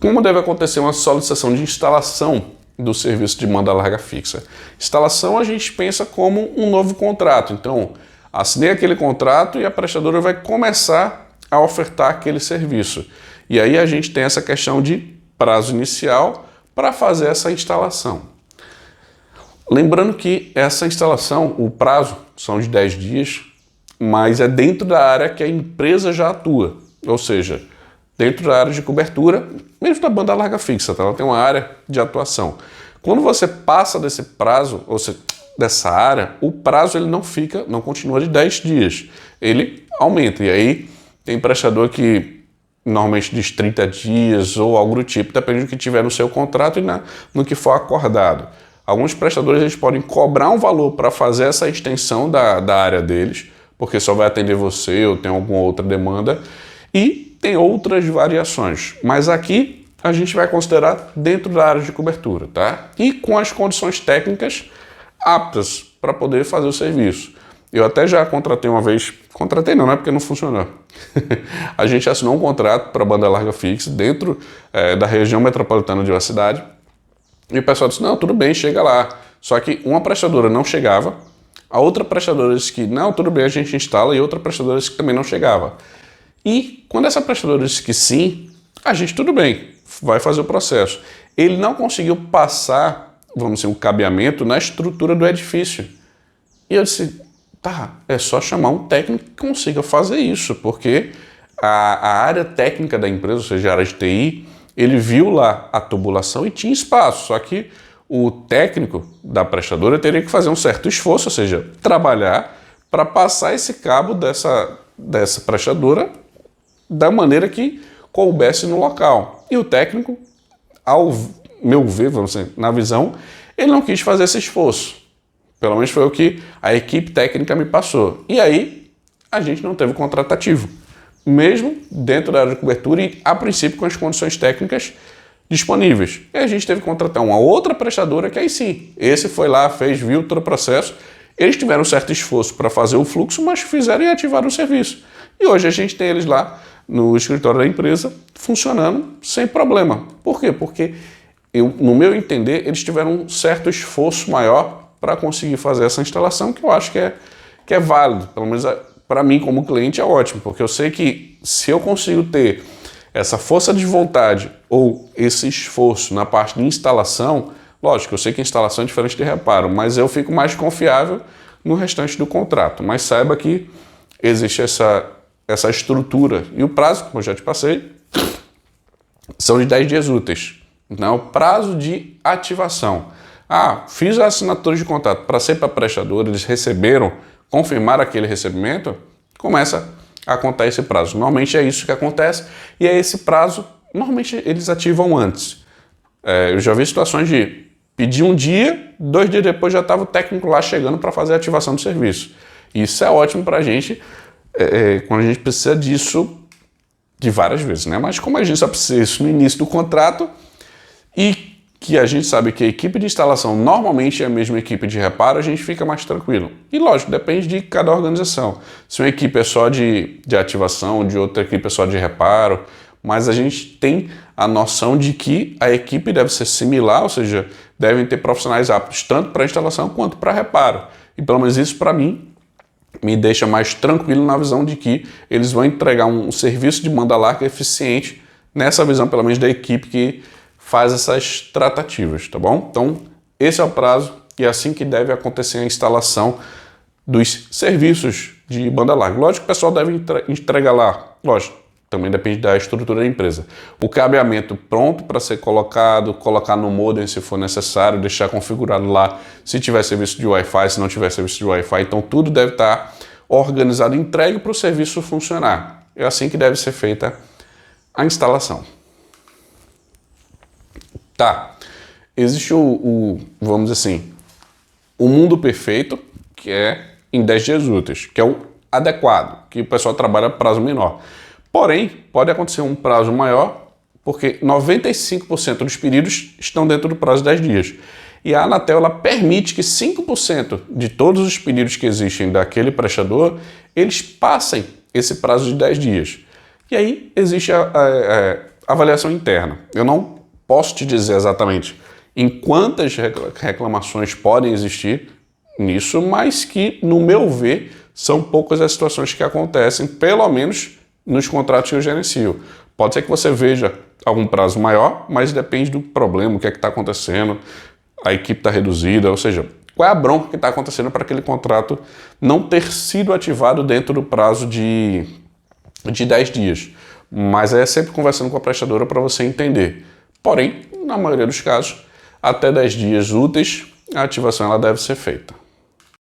como deve acontecer uma solicitação de instalação do serviço de banda larga fixa? Instalação a gente pensa como um novo contrato. Então, assinei aquele contrato e a prestadora vai começar a ofertar aquele serviço. E aí a gente tem essa questão de prazo inicial para fazer essa instalação. Lembrando que essa instalação, o prazo são de 10 dias, mas é dentro da área que a empresa já atua. Ou seja, dentro da área de cobertura, mesmo da banda larga fixa, tá? Ela tem uma área de atuação. Quando você passa desse prazo, ou seja, dessa área, o prazo ele não continua de 10 dias. Ele aumenta. E aí tem prestador que normalmente diz 30 dias ou algo do tipo, depende do que tiver no seu contrato e no que for acordado. Alguns prestadores eles podem cobrar um valor para fazer essa extensão da área deles, porque só vai atender você ou tem alguma outra demanda, e tem outras variações. Mas aqui a gente vai considerar dentro da área de cobertura, tá? E com as condições técnicas aptas para poder fazer o serviço. Eu até já contratei uma vez, contratei não é porque não funcionou. A gente assinou um contrato para banda larga fixa dentro da região metropolitana de uma cidade, e o pessoal disse, não, tudo bem, chega lá. Só que uma prestadora não chegava, a outra prestadora disse que não, tudo bem, a gente instala, e outra prestadora disse que também não chegava. E quando essa prestadora disse que sim, a gente, tudo bem, vai fazer o processo. Ele não conseguiu passar, vamos dizer, o cabeamento na estrutura do edifício. E eu disse, tá, é só chamar um técnico que consiga fazer isso, porque a área técnica da empresa, ou seja, a área de TI, ele viu lá a tubulação e tinha espaço, só que o técnico da prestadora teria que fazer um certo esforço, ou seja, trabalhar para passar esse cabo dessa prestadora da maneira que coubesse no local. E o técnico, ao meu ver, vamos dizer, na visão, ele não quis fazer esse esforço. Pelo menos foi o que a equipe técnica me passou. E aí, a gente não teve contrato ativo, mesmo dentro da área de cobertura e, a princípio, com as condições técnicas disponíveis. E a gente teve que contratar uma outra prestadora que aí sim, esse foi lá, viu todo o processo. Eles tiveram um certo esforço para fazer o fluxo, mas fizeram e ativaram o serviço. E hoje a gente tem eles lá no escritório da empresa funcionando sem problema. Por quê? Porque, no meu entender, eles tiveram um certo esforço maior para conseguir fazer essa instalação, que eu acho que é válido. Pelo menos para mim, como cliente, é ótimo, porque eu sei que se eu consigo ter essa força de vontade ou esse esforço na parte de instalação, lógico, eu sei que a instalação é diferente de reparo, mas eu fico mais confiável no restante do contrato. Mas saiba que existe essa estrutura. E o prazo, como eu já te passei, são de 10 dias úteis. Então, o prazo de ativação. Fiz a assinatura de contrato para ser para prestador, eles receberam, confirmar aquele recebimento, começa a contar esse prazo. Normalmente é isso que acontece e é esse prazo, normalmente eles ativam antes. Eu já vi situações de pedir um dia, 2 dias depois já estava o técnico lá chegando para fazer a ativação do serviço. Isso é ótimo para a gente, quando a gente precisa disso de várias vezes, né? Mas como a gente só precisa disso no início do contrato e que a gente sabe que a equipe de instalação normalmente é a mesma equipe de reparo, a gente fica mais tranquilo. E lógico, depende de cada organização. Se uma equipe é só de ativação, de outra equipe é só de reparo, mas a gente tem a noção de que a equipe deve ser similar, ou seja, devem ter profissionais aptos tanto para instalação quanto para reparo. E pelo menos isso para mim me deixa mais tranquilo na visão de que eles vão entregar um serviço de banda larga eficiente nessa visão, pelo menos da equipe que faz essas tratativas, tá bom? Então, esse é o prazo e é assim que deve acontecer a instalação dos serviços de banda larga. Lógico que o pessoal deve entregar lá, lógico, também depende da estrutura da empresa. O cabeamento pronto para ser colocado, colocar no modem se for necessário, deixar configurado lá se tiver serviço de Wi-Fi, se não tiver serviço de Wi-Fi. Então, tudo deve estar organizado e entregue para o serviço funcionar. É assim que deve ser feita a instalação. Tá, existe vamos dizer assim, o mundo perfeito, que é em 10 dias úteis, que é o adequado, que o pessoal trabalha prazo menor. Porém, pode acontecer um prazo maior, porque 95% dos pedidos estão dentro do prazo de 10 dias. E a Anatel ela permite que 5% de todos os pedidos que existem daquele prestador, eles passem esse prazo de 10 dias. E aí existe avaliação interna. Eu não posso te dizer exatamente em quantas reclamações podem existir nisso, mas que, no meu ver, são poucas as situações que acontecem, pelo menos nos contratos que eu gerencio. Pode ser que você veja algum prazo maior, mas depende do problema, o que é que está acontecendo, a equipe está reduzida, ou seja, qual é a bronca que está acontecendo para aquele contrato não ter sido ativado dentro do prazo de 10 dias. Mas é sempre conversando com a prestadora para você entender. Porém, na maioria dos casos, até 10 dias úteis, a ativação ela deve ser feita.